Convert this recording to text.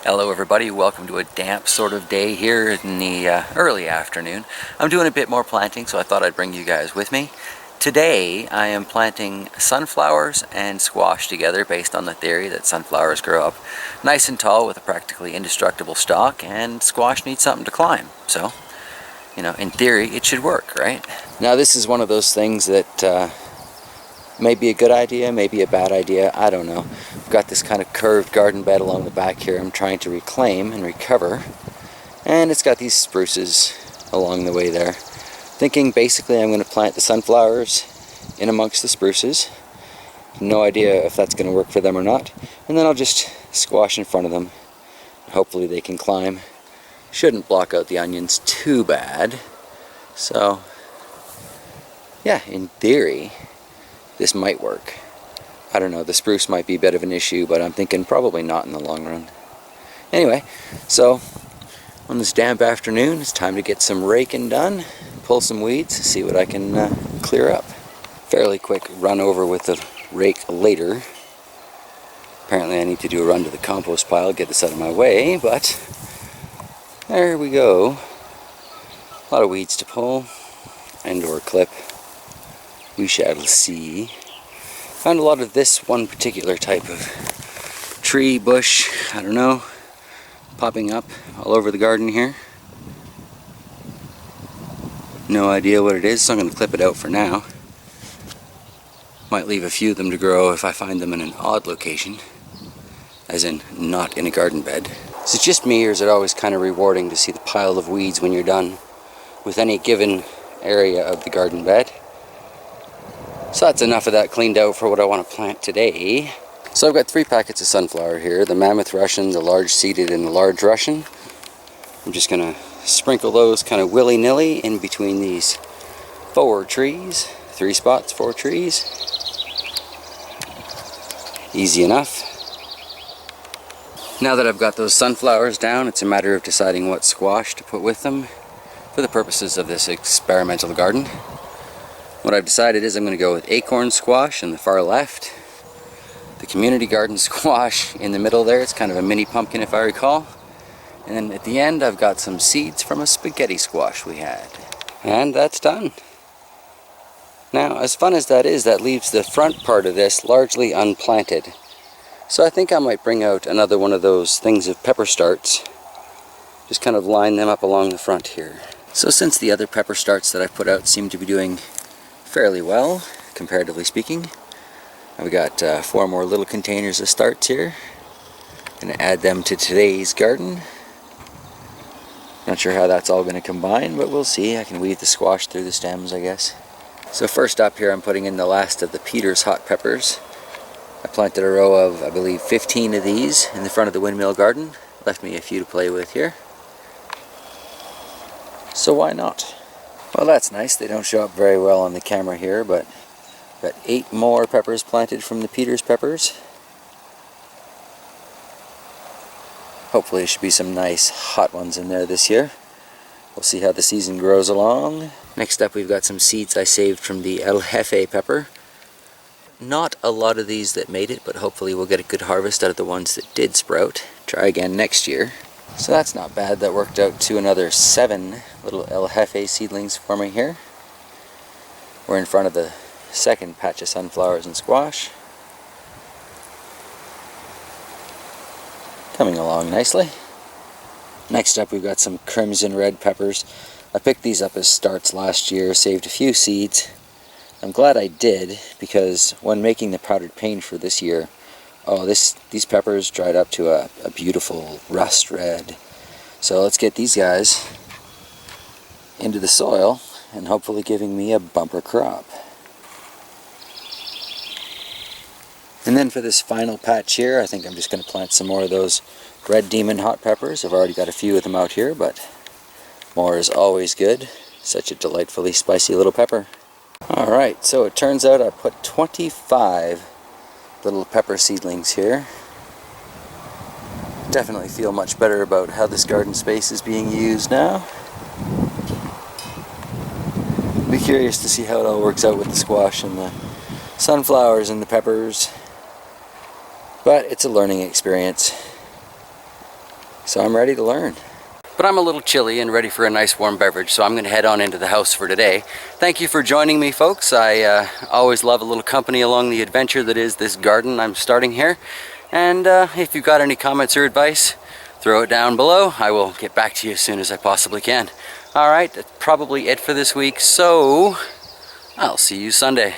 Hello everybody, welcome to a damp sort of day here in the early afternoon. I'm doing a bit more planting, so I thought I'd bring you guys with me. Today I am planting sunflowers and squash together based on the theory that sunflowers grow up nice and tall with a practically indestructible stalk, and squash needs something to climb. So, you know, in theory it should work, right? Now this is one of those things that may be a good idea, maybe a bad idea, I don't know. I've got this kind of curved garden bed along the back here I'm trying to reclaim and recover. And it's got these spruces along the way there. Thinking basically I'm going to plant the sunflowers in amongst the spruces. No idea if that's going to work for them or not. And then I'll just squash in front of them. Hopefully they can climb. Shouldn't block out the onions too bad. So, yeah, in theory, this might work. I don't know, the spruce might be a bit of an issue, but I'm thinking probably not in the long run. Anyway, so on this damp afternoon, it's time to get some raking done, pull some weeds, see what I can clear up. Fairly quick run over with the rake later. Apparently I need to do a run to the compost pile, get this out of my way, but there we go. A lot of weeds to pull and or clip. We shall see. Found a lot of this one particular type of tree, bush, I don't know, popping up all over the garden here. No idea what it is, so I'm going to clip it out for now. Might leave a few of them to grow if I find them in an odd location, as in not in a garden bed. Is it just me, or is it always kind of rewarding to see the pile of weeds when you're done with any given area of the garden bed? So that's enough of that cleaned out for what I want to plant today. So I've got 3 packets of sunflower here, the Mammoth Russian, the large seeded, and the large Russian. I'm just going to sprinkle those kind of willy-nilly in between these 4 trees. 3 spots, 4 trees. Easy enough. Now that I've got those sunflowers down, it's a matter of deciding what squash to put with them for the purposes of this experimental garden. What I've decided is I'm going to go with acorn squash in the far left, the community garden squash in the middle there. It's kind of a mini pumpkin if I recall. And then at the end I've got some seeds from a spaghetti squash we had. And that's done. Now, as fun as that is, that leaves the front part of this largely unplanted. So I think I might bring out another one of those things of pepper starts. Just kind of line them up along the front here. So since the other pepper starts that I put out seem to be doing fairly well, comparatively speaking, I've got 4 more little containers of starts here. Gonna add them to today's garden. Not sure how that's all gonna combine, but we'll see. I can weave the squash through the stems, I guess. So first up here I'm putting in the last of the Peter's hot peppers. I planted a row of, I believe, 15 of these in the front of the windmill garden. Left me a few to play with here. So why not? Well, that's nice. They don't show up very well on the camera here, but got 8 more peppers planted from the Peter's peppers. Hopefully there should be some nice hot ones in there this year. We'll see how the season grows along. Next up we've got some seeds I saved from the El Jefe pepper. Not a lot of these that made it, but hopefully we'll get a good harvest out of the ones that did sprout. Try again next year. So that's not bad. That worked out to another 7 little El Jefe seedlings for me here. We're in front of the second patch of sunflowers and squash. Coming along nicely. Next up we've got some crimson red peppers. I picked these up as starts last year, saved a few seeds. I'm glad I did, because when making the powdered paint for this year, these peppers dried up to a beautiful rust red. So let's get these guys into the soil and hopefully giving me a bumper crop. And then for this final patch here, I think I'm just going to plant some more of those red demon hot peppers. I've already got a few of them out here, but more is always good. Such a delightfully spicy little pepper. Alright, so it turns out I put 25 little pepper seedlings here. Definitely feel much better about how this garden space is being used now. Be curious to see how it all works out with the squash and the sunflowers and the peppers. But it's a learning experience. So I'm ready to learn. But I'm a little chilly and ready for a nice warm beverage, so I'm going to head on into the house for today. Thank you for joining me, folks. I always love a little company along the adventure that is this garden I'm starting here. And if you've got any comments or advice, throw it down below. I will get back to you as soon as I possibly can. Alright, that's probably it for this week, so I'll see you Sunday.